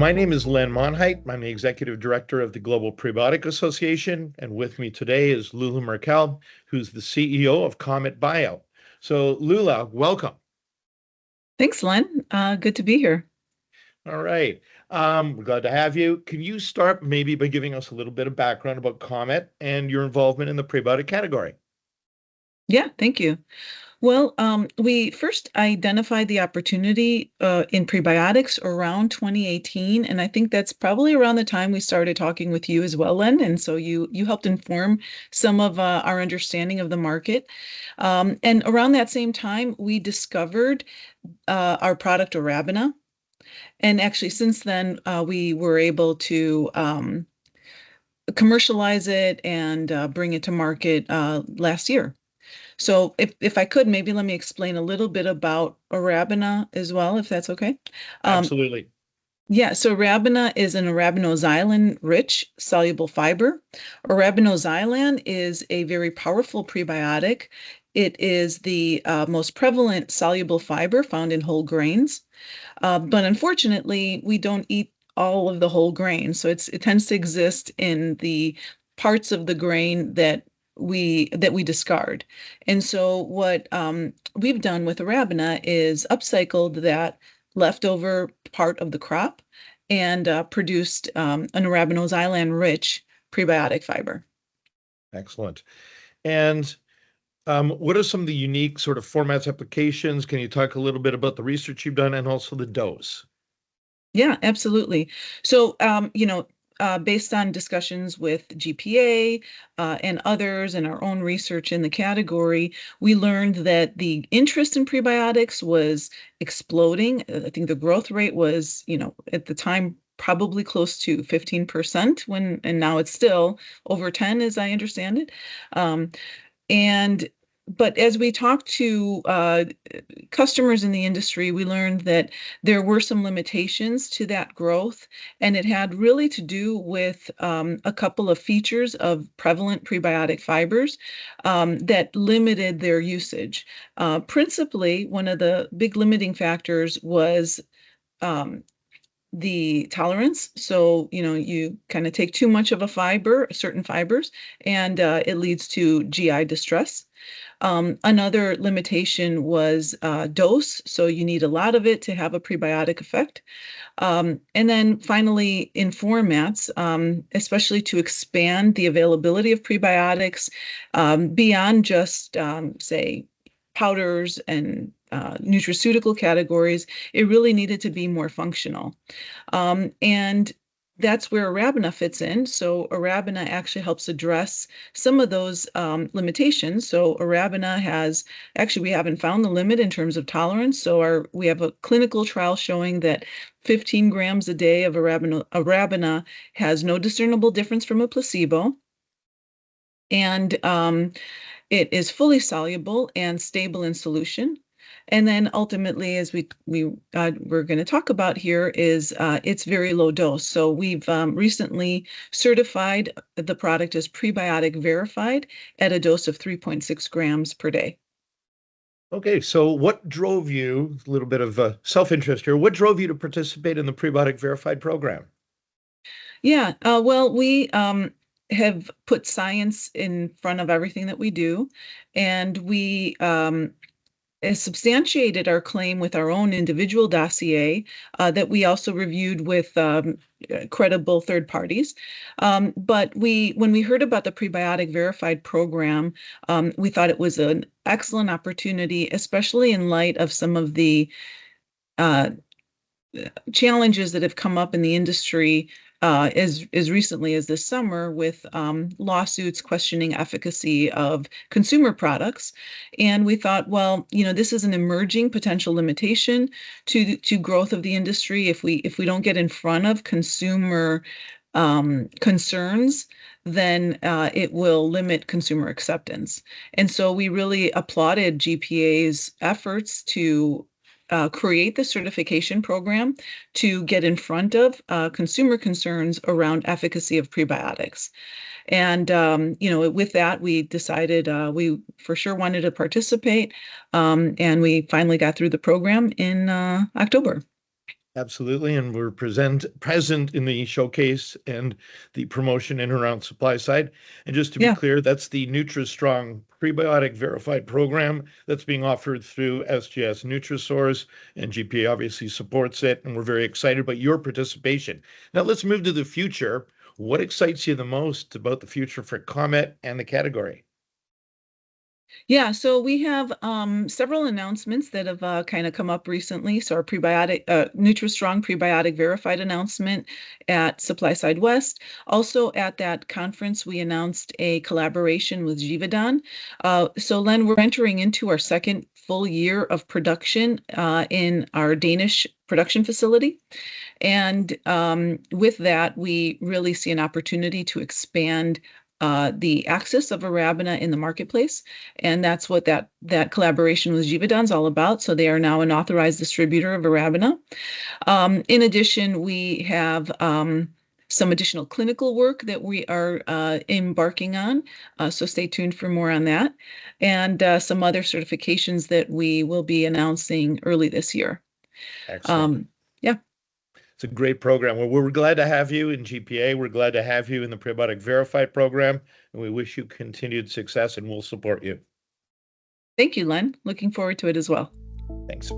My name is Len Monheit. I'm the Executive Director of the Global Prebiotics Association, and with me today is Loula Merkel, who's the CEO of COMET Bio. So, Loula, welcome. Thanks, Len. Good to be here. All right. We're glad to have you. Can you start maybe by giving us a little bit of background about COMET and your involvement in the prebiotic category? Yeah, thank you. Well, we first identified the opportunity in prebiotics around 2018, and I think that's probably around the time we started talking with you as well, Len. And so you helped inform some of our understanding of the market. And around that same time, we discovered our product Arrabina. And actually, since then, we were able to commercialize it and bring it to market last year. So if I could, maybe let me explain a little bit about Arrabina as well, if that's okay. Absolutely. Yeah, so Arrabina is an arabinoxylan-rich soluble fiber. Arabinoxylan is a very powerful prebiotic. It is the most prevalent soluble fiber found in whole grains. But unfortunately, we don't eat all of the whole grain. So it tends to exist in the parts of the grain that we discard. And so what we've done with Arrabina is upcycled that leftover part of the crop and produced an arabinoxylan-rich prebiotic fiber. Excellent. And what are some of the unique sort of formats, applications? Can you talk a little bit about the research you've done and also the dose? Yeah, absolutely. So, based on discussions with GPA and others and our own research in the category, we learned that the interest in prebiotics was exploding. I think the growth rate was, at the time, probably close to 15% and now it's still over 10, as I understand it. But as we talked to customers in the industry, we learned that there were some limitations to that growth, and it had really to do with a couple of features of prevalent prebiotic fibers that limited their usage. Principally, one of the big limiting factors was the tolerance. So, you kind of take too much of a fiber, certain fibers, and it leads to GI distress. Another limitation was dose. So you need a lot of it to have a prebiotic effect. And then finally, in formats, especially to expand the availability of prebiotics beyond just, say, powders and nutraceutical categories, it really needed to be more functional. And that's where Arrabina fits in. So Arrabina actually helps address some of those limitations. So Arrabina we haven't found the limit in terms of tolerance. So we have a clinical trial showing that 15 grams a day of Arrabina has no discernible difference from a placebo. And it is fully soluble and stable in solution. And then ultimately, as we're going to talk about here, is it's very low dose. So we've recently certified the product as prebiotic verified at a dose of 3.6 grams per day. Okay, so what drove you, a little bit of self-interest here, what drove you to participate in the Prebiotic Verified program? Yeah, well, we have put science in front of everything that we do, and we substantiated our claim with our own individual dossier that we also reviewed with credible third parties. But when we heard about the Prebiotic Verified program, we thought it was an excellent opportunity, especially in light of some of the challenges that have come up in the industry as recently as this summer with lawsuits questioning efficacy of consumer products. And we thought, well, this is an emerging potential limitation to growth of the industry. If we don't get in front of consumer concerns, then it will limit consumer acceptance. And so we really applauded GPA's efforts to create the certification program to get in front of consumer concerns around efficacy of prebiotics. And, with that, we decided we for sure wanted to participate. And we finally got through the program in October. Absolutely, and we're present in the showcase and the promotion in and around supply side. And just to be Yeah. clear, that's the NutraStrong Prebiotic Verified program that's being offered through SGS NutraSource, and GPA obviously supports it, and we're very excited about your participation. Now let's move to the future. What excites you the most about the future for COMET and the category? Yeah, so we have several announcements that have kind of come up recently. So our NutraStrong Prebiotic Verified announcement at Supply Side West. Also at that conference, we announced a collaboration with Givaudan. So Len, we're entering into our second full year of production in our Danish production facility. And with that, we really see an opportunity to expand the access of Arrabina in the marketplace, and that's what that collaboration with Givaudan is all about. So they are now an authorized distributor of Arrabina. In addition, we have some additional clinical work that we are embarking on. So stay tuned for more on that, and some other certifications that we will be announcing early this year. Excellent. Yeah. It's a great program. Well, we're glad to have you in GPA. We're glad to have you in the Prebiotic Verified program, and we wish you continued success, and we'll support you. Thank you, Len. Looking forward to it as well. Thanks.